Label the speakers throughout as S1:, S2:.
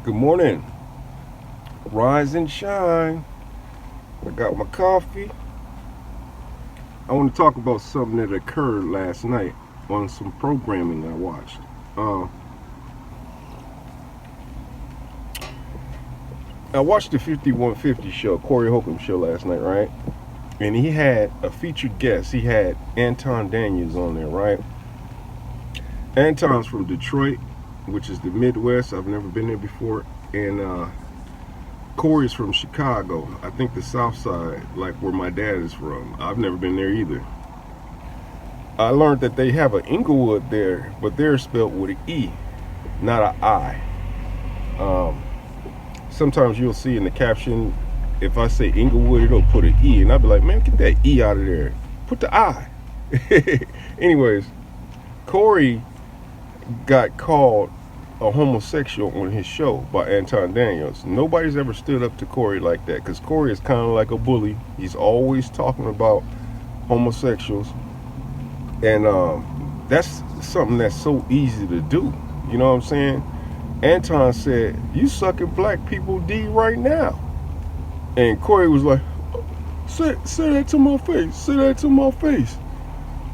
S1: Good morning. Rise and shine. I got my coffee. I want to talk about something that occurred last night on some programming I watched. Uh, I watched the 5150 show, Corey Holcomb show last night, right? And he had a featured guest. He had Anton Daniels on there, right? Anton's from Detroit, which is the Midwest. I've never been there before. And Corey's from Chicago. I think the South Side, like where my dad is from. I've never been there either. I learned that they have an Inglewood there, but they're spelled with an E, not an I. Um, Sometimes you'll see in the caption, if I say Inglewood, it'll put an E, and I'll be like, man, get that E out of there. Put the I. Anyways, Corey got called a homosexual on his show by Anton Daniels. Nobody's ever stood up to Corey like that because Corey is kind of like a bully. He's always talking about homosexuals, and that's something that's so easy to do. You know what I'm saying? Anton said, "You sucking black people D right now," and Corey was like, "Say that to my face. Say that to my face."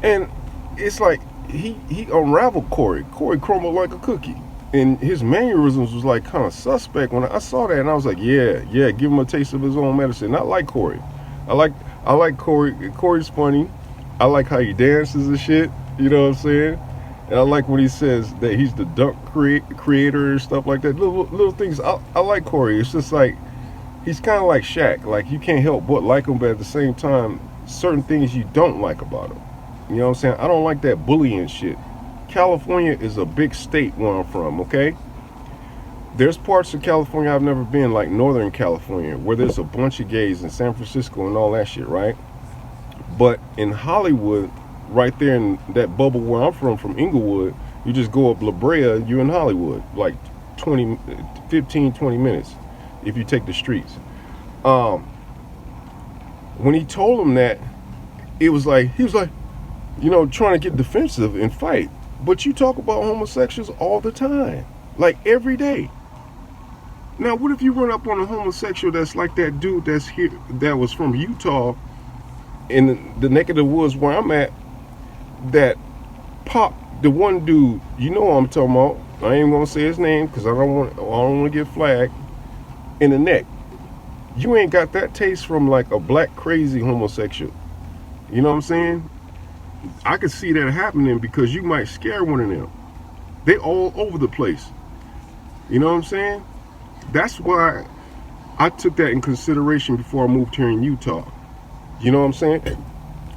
S1: And it's like he unraveled Corey. Corey crumbled like a cookie. And his mannerisms was like kind of suspect when I saw that, and I was like, yeah, give him a taste of his own medicine. I like Corey. I like Corey. Corey's funny. I like how he dances and shit. You know what I'm saying? And I like when he says that he's the dunk creator and stuff like that. Little things. I like Corey. It's just like he's kind of like Shaq. Like you can't help but like him, but at the same time, certain things you don't like about him. You know what I'm saying? I don't like that bullying shit. California is a big state where I'm from, okay? There's parts of California I've never been, like Northern California, where there's a bunch of gays in San Francisco and all that shit, right? But in Hollywood, right there in that bubble where I'm from Inglewood, you just go up La Brea, you're in Hollywood, like 15, 20 minutes if you take the streets. Um, when he told him that, he was like, trying to get defensive and fight. But you talk about homosexuals all the time, like every day. Now, what if you run up on a homosexual that's like that dude that's here, that was from Utah, in the neck of the woods where I'm at, that popped the one dude, you know what I'm talking about. I ain't gonna say his name because I don't want to get flagged, in the neck. You ain't got that taste from like a black crazy homosexual. You know what I'm saying? I could see that happening because you might scare one of them. They all over the place. You know what I'm saying? That's why I took that in consideration before I moved here in Utah. You know what I'm saying?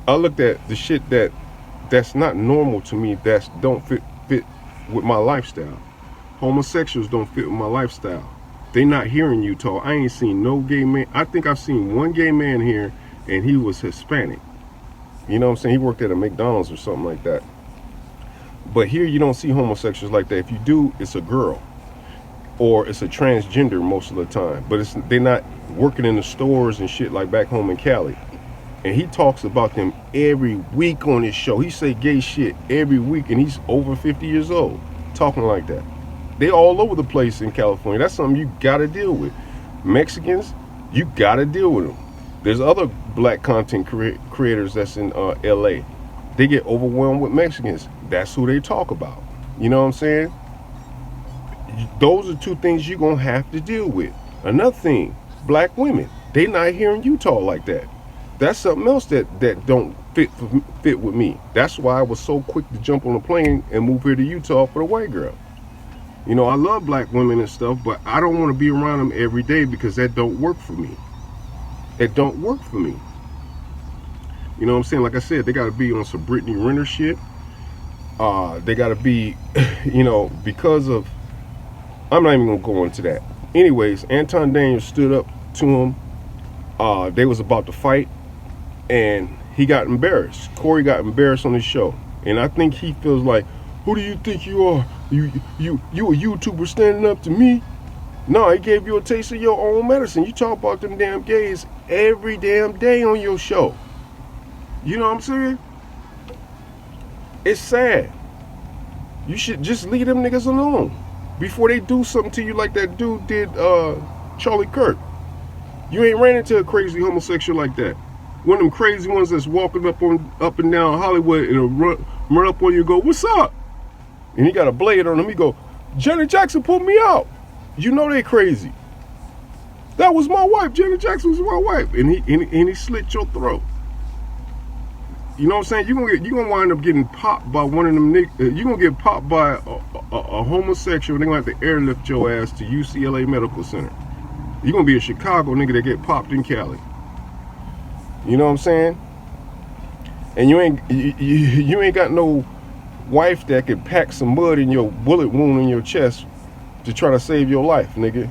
S1: I looked at the shit that's not normal to me, that don't fit with my lifestyle. Homosexuals don't fit with my lifestyle. They not here in Utah. I ain't seen no gay man. I think I've seen one gay man here, and he was Hispanic. You know what I'm saying? He worked at a McDonald's or something like that. But here you don't see homosexuals like that. If you do, it's a girl. Or it's a transgender most of the time. But they're not working in the stores and shit like back home in Cali. And he talks about them every week on his show. He say gay shit every week, and he's over 50 years old talking like that. They all over the place in California. That's something you gotta deal with. Mexicans, you gotta deal with them. There's other black content creators that's in LA. They get overwhelmed with Mexicans. That's who they talk about. You know what I'm saying? Those are two things you're going to have to deal with. Another thing, black women. They not here in Utah like that. That's something else that don't fit with me. That's why I was so quick to jump on a plane and move here to Utah for the white girl. You know, I love black women and stuff, but I don't want to be around them every day because that don't work for me. It don't work for me. You know what I'm saying? Like I said, they got to be on some Brittany Renner shit. They got to be, because of, I'm not even going to go into that. Anyways, Anton Daniels stood up to him. They was about to fight, and he got embarrassed. Corey got embarrassed on his show. And I think he feels like, who do you think you are? You a YouTuber standing up to me? No, he gave you a taste of your own medicine. You talk about them damn gays every damn day on your show. You know what I'm saying? It's sad. You should just leave them niggas alone. before they do something to you like that dude did Charlie Kirk. You ain't ran into a crazy homosexual like that. One of them crazy ones that's walking up and down Hollywood and run up on you and go, "What's up?" And he got a blade on him. He go, "Janet Jackson put me out." You know they crazy. That was my wife. Janet Jackson was my wife. And he slit your throat. You know what I'm saying? You gonna wind up getting popped by one of them niggas. You gonna get popped by a homosexual. They gonna have to airlift your ass to UCLA Medical Center. You gonna be a Chicago nigga that get popped in Cali. You know what I'm saying? And you ain't got no wife that could pack some mud in your bullet wound in your chest to try to save your life, nigga.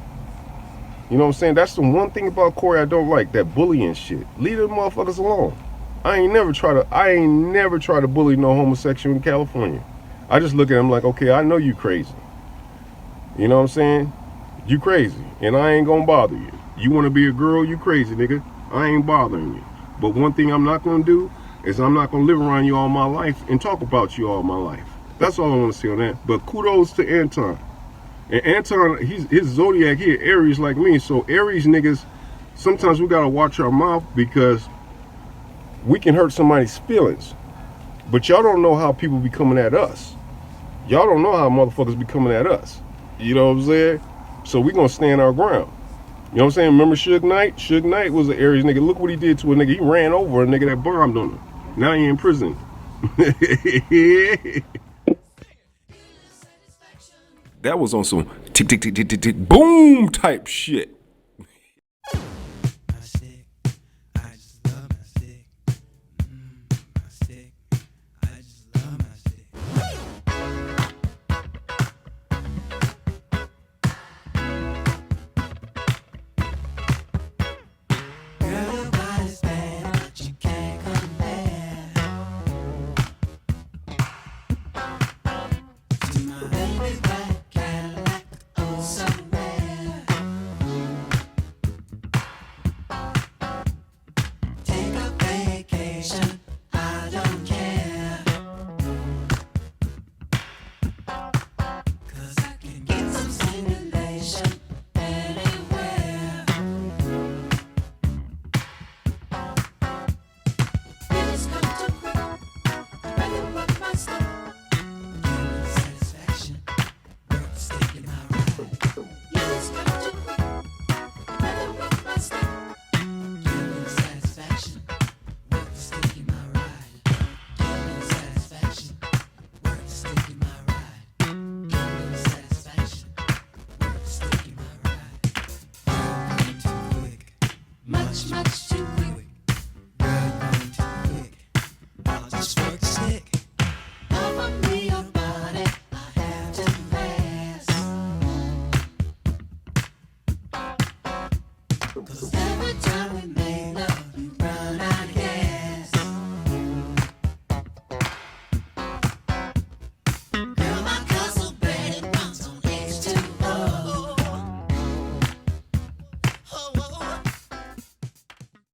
S1: You know what I'm saying? That's the one thing about Corey I don't like, that bullying shit. Leave them motherfuckers alone. I ain't never try to bully no homosexual in California. I just look at him like, okay, I know you crazy. You know what I'm saying? You crazy, and I ain't gonna bother you. You wanna be a girl, you crazy, nigga. I ain't bothering you. But one thing I'm not gonna do is I'm not gonna live around you all my life and talk about you all my life. That's all I wanna say on that. But kudos to Anton. And Anton, his zodiac here, Aries like me. So Aries niggas, sometimes we gotta watch our mouth because we can hurt somebody's feelings. But y'all don't know how people be coming at us. Y'all don't know how motherfuckers be coming at us. You know what I'm saying? So we gonna stand our ground. You know what I'm saying? Remember Suge Knight? Suge Knight was an Aries nigga. Look what he did to a nigga. He ran over a nigga that bombed on him. Now he in prison. That was on some tick, tick, tick, tick, tick, tick, boom type shit.